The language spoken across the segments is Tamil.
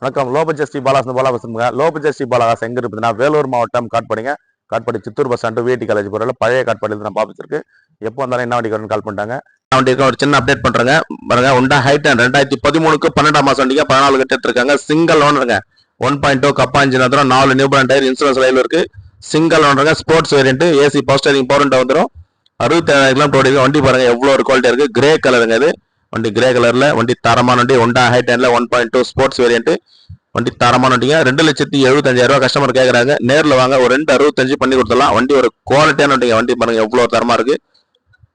வணக்கம். லோ பட்ஜெட் ஸ்ரீ பாலாஸ் பாலா பேசுங்க. லோ பட்ஜெட் ஸ்ரீ பாலாஸ் எங்க இருக்குதுன்னா வேலூர் மாவட்டம் காட்பாடிங்க. Katpadi Chittoor bus stand VIT college போகிற பழைய காட்பாடியில் நம்ம ஆஃபீஸ் இருக்கு. எப்போ வந்தாலும் என்ன வண்டி கால் பண்ணிட்டாங்க. வண்டிக்கு ஒரு சின்ன அப்டேட் பண்றாங்க பாருங்க. உண்டா ஹைட்டன் 2013 12ஆம் மாசம் வண்டிங்க 14 கட்டு எடுத்துருக்காங்க. சிங்கிள் ஓனருங்க. 1.2 கப்பா இன்ஜின் வந்துடும். 4 நியூ பிராண்ட் டயர், இன்சூரன்ஸ் லைவ்ல இருக்கு. சிங்கிள் ஓனருங்க. Sports variant, AC power steering power window வந்துடும். 67,000 கிலோமீட்டர் வண்டி பாருங்க எவ்வளோ ஒரு குவாலிட்டியா இருக்கு. கிரே கலருங்க இது வண்டி. கிரே கலர்ல வண்டி தரமான வண்டி. உண்டா ஹைட்டன்ல 1.2 ஸ்போர்ட்ஸ் வேரியன்ட் வண்டி தரமான வண்டிங்க. 2,75,000 கஸ்டமர் கேட்கறாங்க. நேரில் வாங்க ஒரு 2,65 பண்ணி கொடுத்துடலாம். வண்டி ஒரு குவாலிட்டியான வண்டிங்க. வண்டி பாருங்க எவ்வளவு தரமா இருக்கு.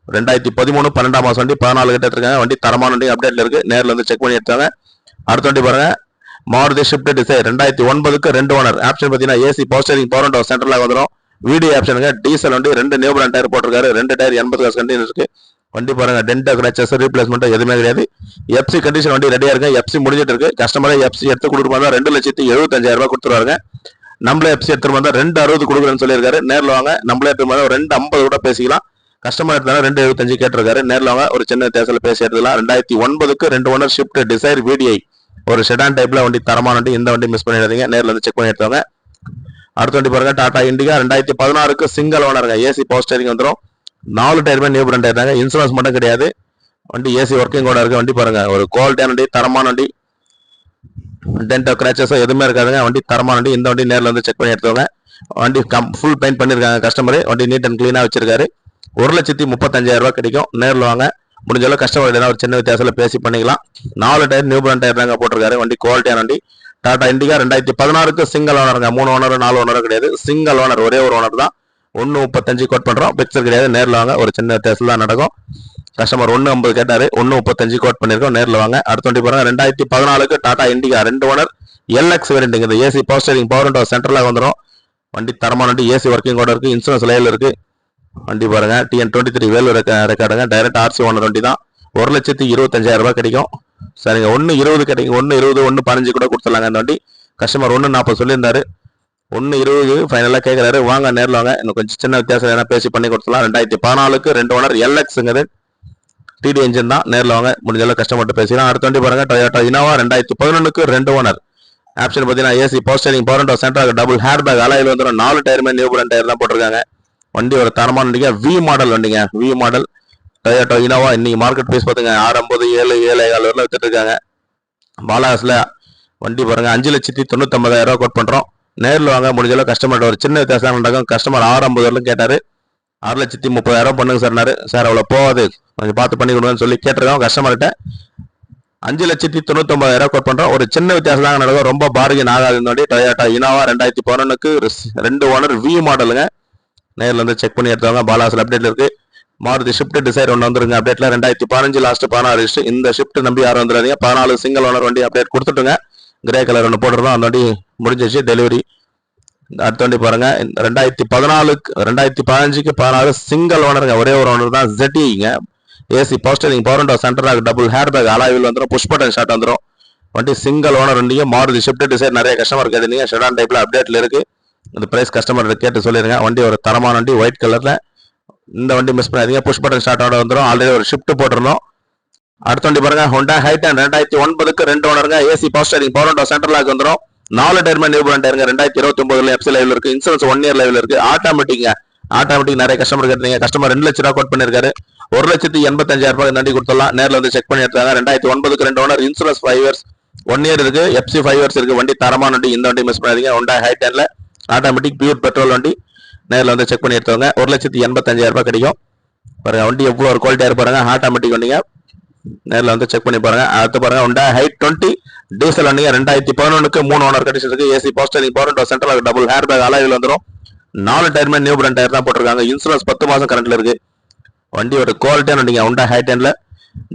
2013 12ஆம் மாசம் வண்டி 14 கிட்ட எடுத்துருக்காங்க. வண்டி தரமான வண்டி அப்டேட்ல இருக்கு. நேரில் வந்து செக் பண்ணி எடுத்தாங்க. அடுத்த வண்டி பாருங்க மாருதி ஷிஃப்ட் டிசைர் 2009க்கு 2 ஓனர். ஆப்ஷன் பார்த்தீங்கன்னா AC power steering power window சென்ட்ரலாக வந்துடும். வீடியோ ஆப்ஷனுங்க. டீசல் வண்டி 2 நியூ பிராண்ட் டயர் போட்டிருக்காரு. 2 டயர் 80 காசு கண்டிஷன் இருக்கு. வண்டி பாருங்க டென்ட் கிராச்சஸ் ரீப்ளேஸ்மெண்ட் எதுவுமே கிடையாது. எஃப்சி கண்டிஷன் வண்டி ரெடியா இருக்கு. எஃப்சி முடிஞ்சிட்டு இருக்கு. கஸ்டமரே எஃப்சி எடுத்து கொடுக்குறதா 2,75,000 கொடுத்துருவாங்க. நம்மளே எஃப்சி எடுத்துட்டு வந்தா 2,60 கொடுக்குறேன்னு சொல்லியிருக்காரு. நேரில் வாங்க. நம்மளே எடுத்து வந்தா 2,50 கூட பேசிக்கலாம். கஸ்டமர் எடுத்தாலும் 2,75 கேட்டிருக்காரு. நேரில் வாங்க ஒரு சின்ன தேசல பேசி எடுத்துக்கலாம். 2009க்கு 2 ஓனர் ஷிஃப்ட் டிசைர் விடிஐ ஒரு செடான் டைப்ல வண்டி தரமான வண்டி. இந்த வண்டி மிஸ் பண்ணிடாதீங்க. நேரில் வந்து செக் பண்ணி எடுத்தவங்க. அடுத்த வண்டி பாருங்க டாடா இண்டிகா 2016க்கு சிங்கிள் ஓனருங்க. ஏசி பவர் ஸ்டீரிங் வந்துடும். 4 டயருமே நியூ பிராண்ட் டயர் தாங்க. இன்சூரன்ஸ் மட்டும் கிடையாது. வண்டி ஏசி ஒர்க்கிங் கூட இருக்கு. வண்டி பாருங்க ஒரு குவாலிட்டியான வண்டி, தரமான வண்டி. டென்டோ கிராச்சஸோ எதுவுமே இருக்காதுங்க. வண்டி தரமான வண்டி. இந்த வண்டி நேரில் வந்து செக் பண்ணி எடுத்தவங்க. வண்டி ஃபுல் பெயிண்ட் பண்ணிருக்காங்க கஸ்டமர். வண்டி நீட் அண்ட் கிளீனா வச்சிருக்காரு. 1,35,000 கிடைக்கும். நேரில் வாங்க. முடிஞ்ச அளவு கஸ்டமர் ஒரு சின்ன வித்தியாசத்தில் பேசி பண்ணிக்கலாம். 4 டயர் நியூ பிராண்ட் டயர் தாங்க போட்டிருக்காரு. வண்டி குவாலிட்டியான வண்டி. டாடா இண்டிகா 2016க்கு சிங்கிள் ஓனருங்க. 3 ஓனர் 4 ஓனர் கிடையாது. சிங்கிள் ஓனர், ஒரே ஒரு ஓனர் தான். 1,35 கோட் பண்றோம். பிக்சர் கிடையாது. நேரில் வாங்க ஒரு சின்ன வித்தியாசம் தான் நடக்கும். கஸ்டமர் 1,50 கேட்டாரு. 1,35 கோட் பண்ணிருக்கோம். நேரில் வாங்க. அடுத்த வண்டி பாருங்க 2014க்கு Tata Indica 2 owner LX variant. AC power steering power window சென்ட்ரலாக வந்துடும். வண்டி தரமான வண்டி. ஏசி ஒர்க்கிங் கூட இருக்கு. இன்சூரன்ஸ் லைவ்ல இருக்கு. வண்டி பாருங்க TN23 வேலூர் ரெக்கார்டுங்க. டைரக்ட் ஆர்சி ஓனர் வண்டி தான். 1,25,000 கிடைக்கும். சரிங்க. 1,20 கிடைக்கும். 1,20 1,15 கூட கொடுத்துடலாங்க. இந்த வண்டி கஸ்டமர் 1,40 சொல்லியிருந்தாரு. 1,20 ஃபைனலாக கேட்குறாரு. வாங்க நேரில் வாங்க. இன்னும் கொஞ்சம் சின்ன வித்தியாசம் என்ன பேசி பண்ணி கொடுத்துலாம். 2014க்கு 2 ஓனர் எல்எக்ஸுங்கிறது டிடி என்ஜின் தான். நேரில் வாங்க. முடிஞ்சாலும் கஸ்டமர்கிட்ட பேசிக்கலாம். அடுத்த வண்டி பாருங்க டொயோட்டா இனோவா 2011க்கு 2 ஓனர். ஆப்ஷன் பார்த்தீங்கன்னா AC power steering power window central double air bag அலாயில் வந்துடும். 4 டயருமே நியூ பிராண்ட் டயர் தான் போட்டிருக்காங்க. வண்டி ஒரு தரமான வண்டிங்க. வி மாடல் வண்டிங்க. V model Toyota Innova. இன்னைக்கு மார்க்கெட் பிரைஸ் பார்த்துங்க 6,50 7 7,15 வரல வித்துட்டு இருக்காங்க. பாலாஸ்ல வண்டி பாருங்க 5,99,000 கோட் பண்றோம். நேரில் வாங்க. முடிஞ்சளவு கஸ்டமர்கிட்ட ஒரு சின்ன வித்தியாசம் நடக்கும். கஸ்டமர் 6,50 வரலும் கேட்டாரு. 6,30,000 பண்ணுங்க சார்னாரு. சார் அவ்வளோ போகாது, கொஞ்சம் பார்த்து பண்ணி கொடுங்கன்னு சொல்லி கேட்டிருக்கோம். கஸ்டமர்கிட்ட 5,99,000 கோட் பண்றோம். ஒரு சின்ன வித்தியாசம் தாங்க நடக்கும். ரொம்ப பார்கின் ஆகாது. இந்த வண்டி டொயோட்டா இனோவா 2011க்கு 2 ஓனர் வி மாடலுங்க. நேரில் வந்து செக் பண்ணி எடுத்தவங்க. பாலாசில் அப்டேட்ல இருக்கு. மாருதி ஷிஃப்ட் டிசைர் ஒன்று வந்துருங்க. அப்டேட்ல 2015 லாஸ்ட் 16 இந்த ஷிஃப்ட் நம்பி யாரும் வந்துடாதீங்க. 14 சிங்கிள் ஓனர் வண்டி அப்டேட் கொடுத்துட்டுங்க. கிரே கலர் ஒன்று போட்டுருந்தோம். அந்த வண்டி முடிஞ்சிச்சு டெலிவரி. அடுத்த வண்டி பாருங்க 2015க்கு 16 சிங்கிள் ஓனருங்க. ஒரே ஒரு ஓனர் தான். ZTங்க. AC power steering power window சென்டராக டபுள் ஹேர் பேக் அலாயில் வந்துடும். புஷ் பட்டன் ஷாட் வந்துடும். வண்டி சிங்கிள் ஓனர் வண்டிங்க. மாருதி ஷிஃப்ட் டிசைர் நிறைய கஸ்டமர் கேட்டீங்க. ஷெடான் டைப்ல அப்டேட்ல இருக்கு. இந்த பிரைஸ் கஸ்டமர் கேட்டு சொல்லிருங்க. வண்டி ஒரு தரமான வண்டி ஒயிட் கலர்ல. இந்த வண்டி மிஸ் பண்ணாதீங்க. புஷ் பட்டன் ஸ்டார்ட் வந்துடும். ஆல்ரெடி ஒரு ஷிஃப்ட் போட்டிருந்தோம். அடுத்த வண்டி பாருங்க ஹோண்டா ஹைட்டன் 2009க்கு 2 ஓனருங்க. AC power steering power window சென்ட்ரலாக வந்துடும். 4 டயர்மே நியூ பிராண்ட் டயருங்க. 2029 எஃப்சி லைவ்ல இருக்கு. இன்சூரன்ஸ் 1 இயர் லைவ்ல இருக்கு. ஆட்டோமேட்டிக் நிறைய கஸ்டமர் கேட்டீங்க. கஸ்டமர் 2,00,000 கோட் பண்ணிருக்காரு. 1,85,000 இந்த வண்டி கொடுத்துடலாம். நேரில் வந்து செக் பண்ணி எடுத்தாங்க. 2009க்கு 2 ஓனர். இன்சூரன்ஸ் 5 இயர்ஸ் 1 இயர் இருக்கு. எஃப்சி 5 இயர்ஸ் இருக்கு. வண்டி தரமான வண்டி. இந்த வண்டி மிஸ் பண்ணாதீங்க. ஹோண்டா ஹைட்டன்ல ஆட்டோமேட்டிக் பியூர் பெட்ரோல் வண்டி. நேரில் வந்து செக் பண்ணி எடுத்தவங்க. 1,85,000 கிடைக்கும். பாருங்க வண்டி எவ்வளோ ஒரு குவாலிட்டியா இருப்பாருங்க. ஆட்டோமேட்டிக் வண்டிங்க. நேரில் வந்து செக் பண்ணி பாருங்க. அடுத்து பாருங்க ஹோண்டா ஹைட் 20 டீசல் வண்டிங்க. 2011க்கு 3 ஓனர் கண்டிஷன் இருக்கு. AC power steering power window central double air bag அலாயில் வந்துடும். 4 டயர்மே நியூ பிராண்ட் டயர் தான் போட்டிருக்காங்க. இன்சூரன்ஸ் 10 மாசம் கரண்ட்ல இருக்கு. வண்டி ஒரு குவாலிட்டியான வண்டிங்க. ஹோண்டா ஹைட்டன்ல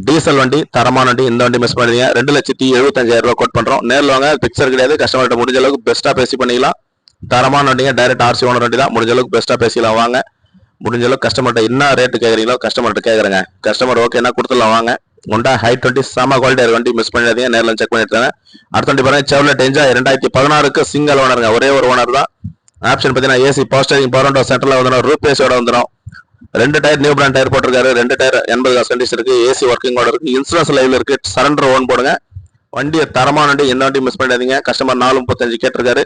டீசல் வண்டி தரமான வண்டி. இந்த வண்டி மிஸ் பண்ணுறீங்க. 2,75,000 கோட் பண்றோம். நேரில் வாங்க. பிக்சர் கிடையாது. கஸ்டமர்கிட்ட முடிஞ்ச அளவுக்கு பெஸ்ட்டா பேசி பண்ணிக்கலாம். தரமான வண்டிங்க. டைரக்ட் ஆர்சி ஓனர் வண்டி தான். முடிஞ்ச அளவுக்கு பெஸ்ட்டா பேசிக்கலாம். வாங்க. முடிஞ்ச அளவுக்கு கஸ்டமர்கிட்ட என்ன ரேட்டு கேட்குறீங்களோ கஸ்டமர்கிட்ட கேட்குறேங்க. கஸ்டமர் ஓகேன்னா கொடுத்துடலாம். வாங்க. ஹோண்டா ஹைட் 20 செம குவாலிட்டி வண்டி மிஸ் பண்ணிடாதீங்க. நேரில் செக் பண்ணி எடுத்தாங்க. அடுத்த வண்டி பாருங்க செவ்லெட் என்ஜாய் 2016க்கு சிங்கிள் ஓனருங்க. ஒரே ஒரு ஓனர் தான். ஆப்ஷன் பார்த்தீங்கன்னா AC power steering power window central வந்துடும். ரூபேஸோட வந்துடும். 2 டயர் நியூ பிராண்ட் டயர் போட்டிருக்காரு. 2 டயர் 80 காசு கண்டிஷன் இருக்கு. ஏசி ஒர்க்கிங் ஓட இருக்கு. இன்சூரன்ஸ் லைவ்ல இருக்கு. சரண்டர் ஓன் போடுங்க. வண்டியை தரமான வண்டி, எந்த வண்டி மிஸ் பண்ணிடாதீங்க. கஸ்டமர் 435 கேட்டிருக்காரு.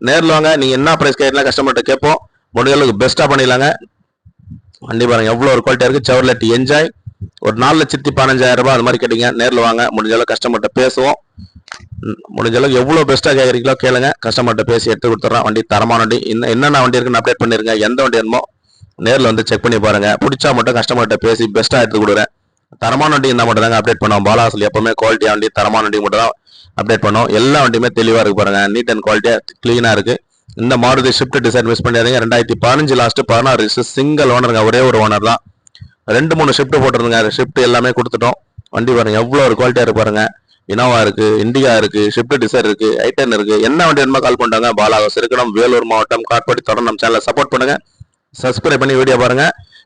நேரில் வாங்க, நீங்க என்ன பிரைஸ் கேட்கலாம் கஸ்டமர்கிட்ட கேட்போம். முடிஞ்சளவுக்கு பெஸ்டா பண்ணிடலாங்க. வண்டி பாருங்க எவ்வளவு ஒரு குவாலிட்டியா இருக்கு. செவர்லெட் என்ஜாய் ஒரு 4,15,000 ரூபாய் அது மாதிரி கேட்டீங்க. நேரில் வாங்க, முடிஞ்சளவுக்கு கஸ்டமர்கிட்ட பேசுவோம். முடிஞ்சளவுக்கு எவ்வளவு பெஸ்டா கேட்கறீங்களோ கேளுங்க, கஸ்டமர்கிட்ட பேசி எடுத்து கொடுத்துறோம். வண்டி தரமான வண்டி. என்னென்ன வண்டி இருக்குன்னு அப்டேட் பண்ணிருங்க. எந்த வண்டி வேணுமோ நேரில் வந்து செக் பண்ணி பாருங்க. பிடிச்சா மட்டும் கஸ்டமர்கிட்ட பேசி பெஸ்டா எடுத்து கொடுக்குறேன். தரமான வண்டி இருந்தால் மட்டும் தாங்க அப்டேட் பண்ணுவோம். பாலாசில் எப்பவுமே குவாலிட்டியா வண்டி, தரமான வண்டி மட்டும் தான் அப்டேட் பண்ணுவோம். எல்லா வண்டியுமே தெளிவா இருக்கு பாருங்க. நீட் அண்ட் குவாலிட்டியா கிளீனா இருக்கு. இந்த மாருதி ஷிஃப்ட் டிசைன் மிஸ் பண்ணியாதீங்க. 2015 லாஸ்ட் 16 சிங்கிள் ஓனருங்க, ஒரே ஒரு ஓனர் தான். 2-3 ஷிஃப்ட் போட்டுருங்க. ஷிஃப்ட் எல்லாமே கொடுத்துட்டோம். வண்டி பாருங்க எவ்வளவு ஒரு குவாலிட்டியா இருக்கு பாருங்க. இனோவா இருக்கு, இண்டிகா இருக்கு, ஷிஃப்ட் டிசைர் இருக்கு, ஐ10 இருக்கு. என்ன வண்டி வேணுமோ கால் பண்ணுறாங்க. பாலாகோஸ் இருக்கணும், வேலூர் மாவட்டம், காட்பாடி. தொடர்ந்து நம்ம சேனலை சப்போர்ட் பண்ணுங்க. சப்ஸ்கிரைப் பண்ணி வீடியோ பாருங்க.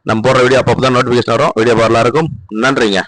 நம்ம போடுற வீடியோ அப்போ தான் நோட்டிஃபிகேஷன் வரும். வீடியோ பார்க்கலாம் இருக்கும். நன்றிங்க.